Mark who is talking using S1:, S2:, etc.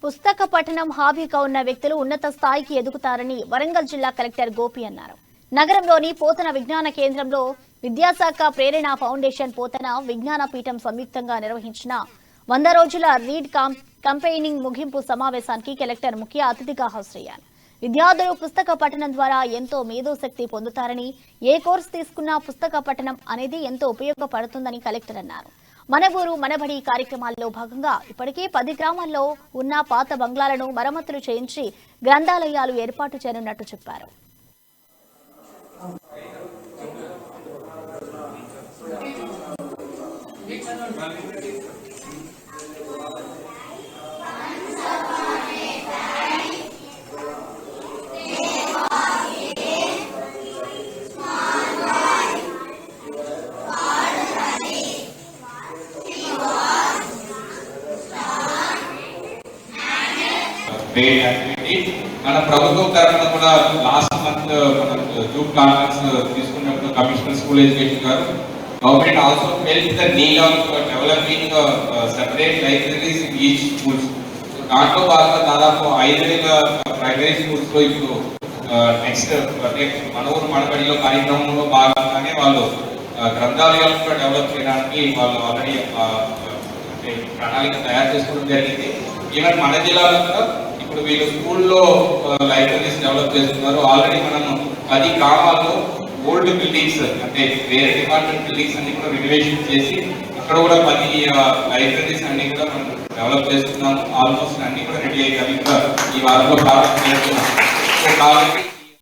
S1: పుస్తక పఠనం హాబీగా ఉన్న వ్యక్తులు ఉన్నత స్థాయికి ఎదుగుతారని వరంగల్ జిల్లా కలెక్టర్ గోపి అన్నారు. నగరంలోని పోతన విజ్ఞాన కేంద్రంలో విద్యాశాఖ ప్రేరణ ఫౌండేషన్ పోతన విజ్ఞాన పీఠం సంయుక్తంగా నిర్వహించిన 100 రోజుల రీడ్ కంపెయినింగ్ ముగింపు సమావేశానికి కలెక్టర్ ముఖ్య అతిథిగా హాజరయ్యారు. విద్యార్థులు పుస్తక పఠనం ద్వారా ఎంతో మేధోశక్తి పొందుతారని, ఏ కోర్సు తీసుకున్నా పుస్తక పఠనం అనేది ఎంతో ఉపయోగపడుతుందని కలెక్టర్ అన్నారు. మన ఊరు మనబడి కార్యక్రమాల్లో భాగంగా ఇప్పటికే 10 గ్రామాల్లో ఉన్న పాత బంగ్లాలను మరమ్మతులు చేయించి గ్రంథాలయాలు ఏర్పాటు చేయనున్నట్టు చెప్పారు.
S2: మన ప్రభుత్వం తరఫున కూడా లాస్ట్ మంత్ మన గ్రూప్ కాన్ఫరెన్స్ తీసుకున్నప్పుడు కమిషనర్ స్కూల్ ఎడ్యుకేషన్ గారు government also felt the need of developing separate libraries in each schools. దాంట్లో భాగంగా దాదాపు 5,000 ప్రైమరీ స్కూల్స్ లో ఇప్పుడు నెక్స్ట్ అంటే మన ఊరు మనబడిలో కార్యక్రమంలో భాగంగానే వాళ్ళు గ్రంథాలయాలు కూడా డెవలప్ చేయడానికి వాళ్ళు ఆల్రెడీ ప్రణాళిక తయారు చేసుకోవడం జరిగింది. ఈవెన్ మన జిల్లాలో కూడా ఇప్పుడు వీళ్ళు స్కూల్లో లైబ్రరీస్ డెవలప్ చేస్తున్నారు. ఆల్రెడీ మనం 10 గ్రామాల్లో ఓల్డ్ బిల్డింగ్స్ అంటే వేరే డిపార్ట్మెంట్ బిల్డింగ్స్ అన్ని కూడా రెనోవేషన్ చేసి అక్కడ కూడా 10 లైబ్రరీస్ అన్ని కూడా మనం డెవలప్ చేస్తున్నాము. ఆల్మోస్ట్ అన్ని కూడా రెడీ అయ్యి అవి కూడా ఈ వారంలో ప్రారంభం చేస్తున్నాం. కాబట్టి